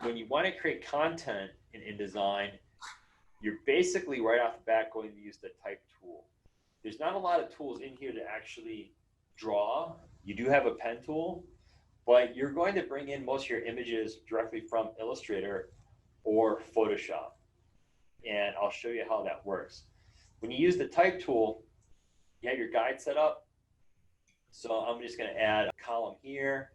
when you want to create content in InDesign, you're basically right off the bat going to use the type tool. There's not a lot of tools in here to actually draw. You do have a pen tool, but you're going to bring in most of your images directly from Illustrator or Photoshop. And I'll show you how that works. When you use the type tool, you have your guide set up. So I'm just going to add a column here.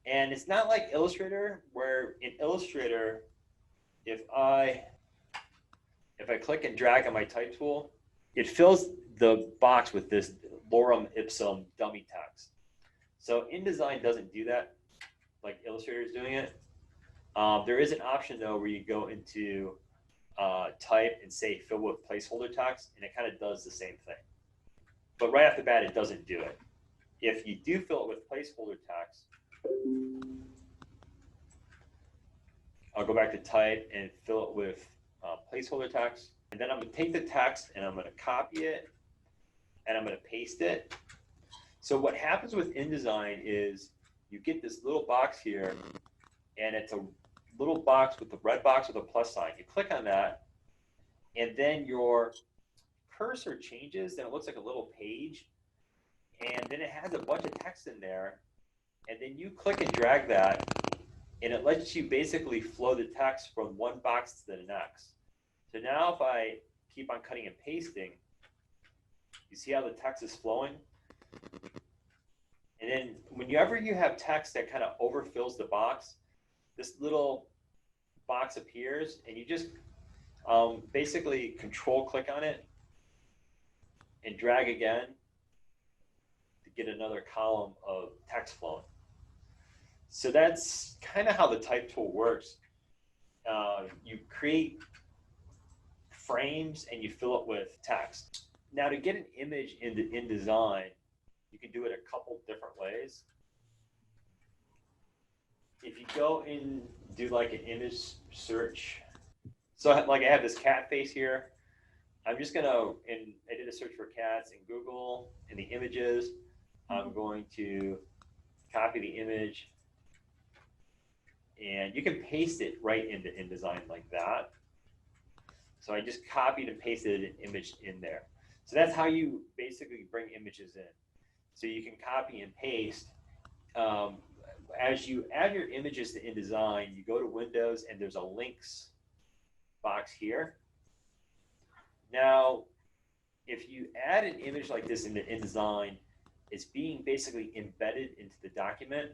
And it's not like Illustrator, where in Illustrator, if I click and drag on my type tool, it fills the box with this lorem ipsum dummy text. So InDesign doesn't do that like Illustrator is doing it. There is an option though where you go into type and say fill with placeholder text, and it kind of does the same thing. But right off the bat, it doesn't do it. If you do fill it with placeholder text, I'll go back to type and fill it with placeholder text. And then I'm going to take the text and I'm going to copy it and I'm going to paste it. So what happens with InDesign is you get this little box here, and it's a little box with the red box with a plus sign. You click on that, and then your cursor changes, and it looks like a little page, and then it has a bunch of text in there, and then you click and drag that, and it lets you basically flow the text from one box to the next. So now if I keep on cutting and pasting, you see how the text is flowing? And then whenever you have text that kind of overfills the box, this little box appears, and you just basically control click on it and drag again to get another column of text flowing. So that's kind of how the type tool works. You create frames and you fill it with text. Now to get an image into InDesign, you can do it a couple different ways. If you go and do like an image search, so like I have this cat face here, I'm just gonna, and I did a search for cats in Google, in the images, I'm going to copy the image, and you can paste it right into InDesign like that. So I just copied and pasted an image in there. So that's how you basically bring images in. So you can copy and paste. As you add your images to InDesign, you go to Windows and there's a links box here. Now, if you add an image like this into InDesign, it's being basically embedded into the document.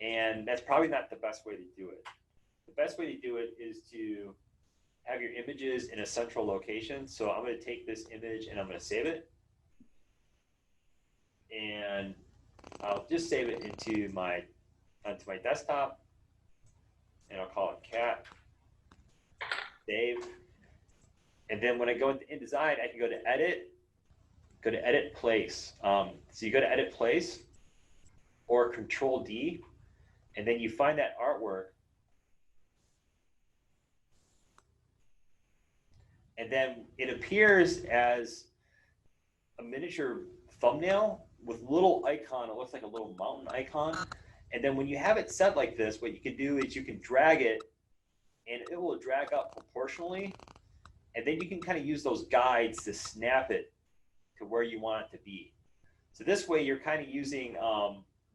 And that's probably not the best way to do it. The best way to do it is to have your images in a central location. So I'm going to take this image and I'm going to save it. And I'll just save it onto my desktop, and I'll call it cat, save. And then when I go into InDesign, I can go to edit place. So you go to edit place or Ctrl D, and then you find that artwork. And then it appears as a miniature thumbnail with a little icon. It looks like a little mountain icon. And then when you have it set like this, what you can do is you can drag it, and it will drag up proportionally. And then you can kind of use those guides to snap it to where you want it to be. So this way you're kind of using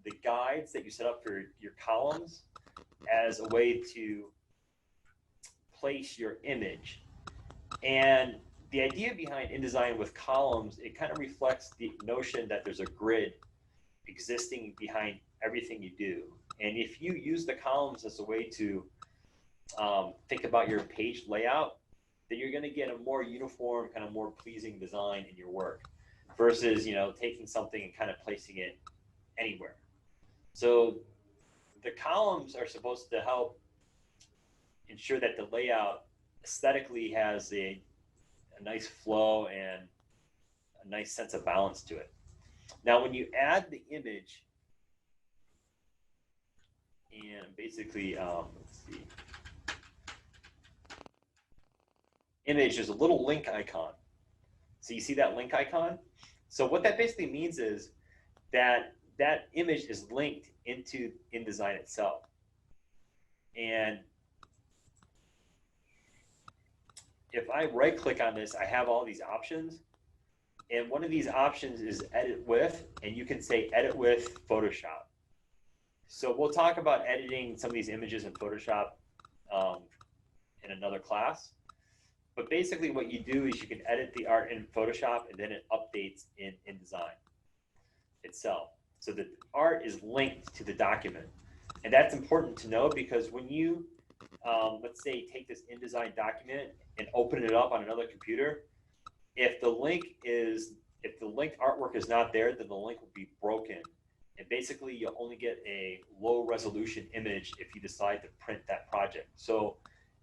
the guides that you set up for your columns as a way to place your image. And the idea behind InDesign with columns, it kind of reflects the notion that there's a grid existing behind everything you do. And if you use the columns as a way to think about your page layout, then you're going to get a more uniform, kind of more pleasing design in your work versus, you know, taking something and kind of placing it anywhere. So the columns are supposed to help ensure that the layout aesthetically has a nice flow and a nice sense of balance to it. Now, when you add the image, and basically, let's see, image, there's a little link icon. So you see that link icon? So what that basically means is that that image is linked into InDesign itself. And if I right click on this, I have all these options. And one of these options is edit with, and you can say edit with Photoshop. So we'll talk about editing some of these images in Photoshop in another class. But basically what you do is you can edit the art in Photoshop and then it updates in InDesign itself. So the art is linked to the document. And that's important to know because when you, let's say, take this InDesign document and open it up on another computer, if the linked artwork is not there, then the link will be broken. And basically, you'll only get a low resolution image if you decide to print that project. So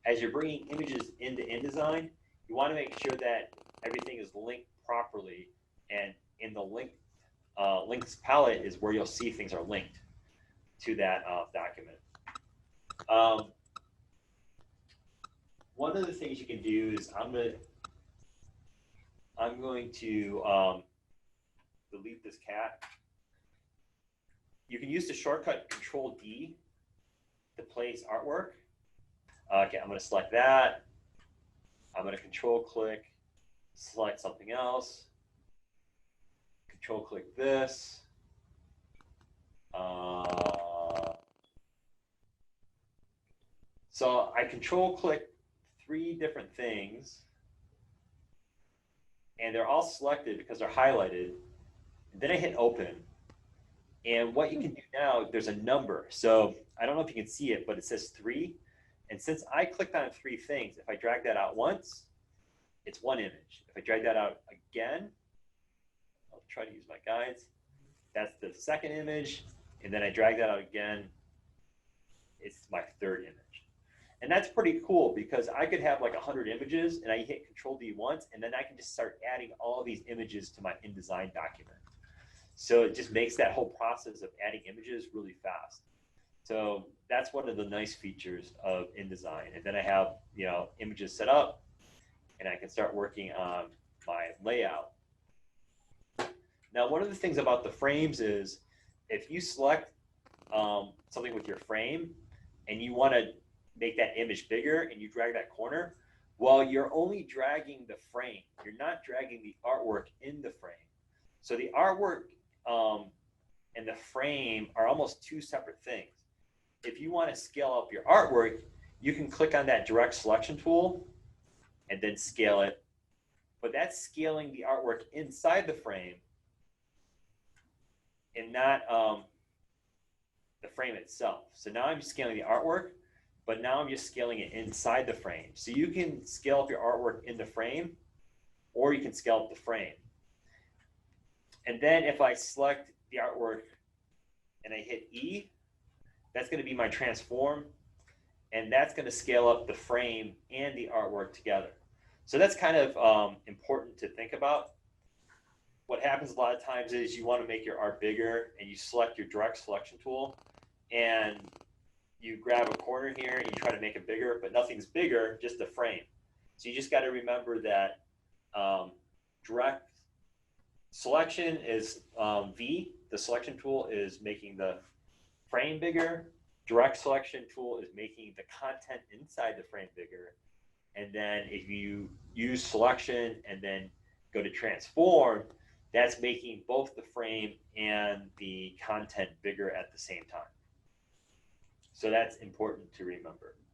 as you're bringing images into InDesign, you want to make sure that everything is linked properly. And in the links palette is where you'll see things are linked to that document. One of the things you can do is I'm going to delete this cat. You can use the shortcut Ctrl D to place artwork. Okay, I'm going to select that. I'm going to control click, select something else. Control click this. So I control click 3 different things, and they're all selected because they're highlighted. And then I hit open. And what you can do now, there's a number. So I don't know if you can see it, but it says 3. And since I clicked on 3 things, if I drag that out once, it's 1 image. If I drag that out again, I'll try to use my guides. That's the 2nd image. And then I drag that out again, it's my 3rd image. And that's pretty cool because I could have like 100 images and I hit Ctrl D once, and then I can just start adding all these images to my InDesign document. So it just makes that whole process of adding images really fast. So that's one of the nice features of InDesign. And then I have, images set up, and I can start working on my layout. Now, one of the things about the frames is if you select something with your frame and you want to make that image bigger and you drag that corner, well, you're only dragging the frame. You're not dragging the artwork in the frame. So the artwork and the frame are almost 2 separate things. If you want to scale up your artwork, you can click on that direct selection tool and then scale it. But that's scaling the artwork inside the frame and not the frame itself. So now I'm scaling the artwork, but now I'm just scaling it inside the frame. So you can scale up your artwork in the frame, or you can scale up the frame. And then if I select the artwork and I hit E, that's going to be my transform, and that's going to scale up the frame and the artwork together. So that's kind of important to think about. What happens a lot of times is you want to make your art bigger, and you select your direct selection tool, and you grab a corner here and you try to make it bigger, but nothing's bigger, just the frame. So you just got to remember that direct selection is V. The selection tool is making the frame bigger. Direct selection tool is making the content inside the frame bigger. And then if you use selection and then go to transform, that's making both the frame and the content bigger at the same time. So that's important to remember.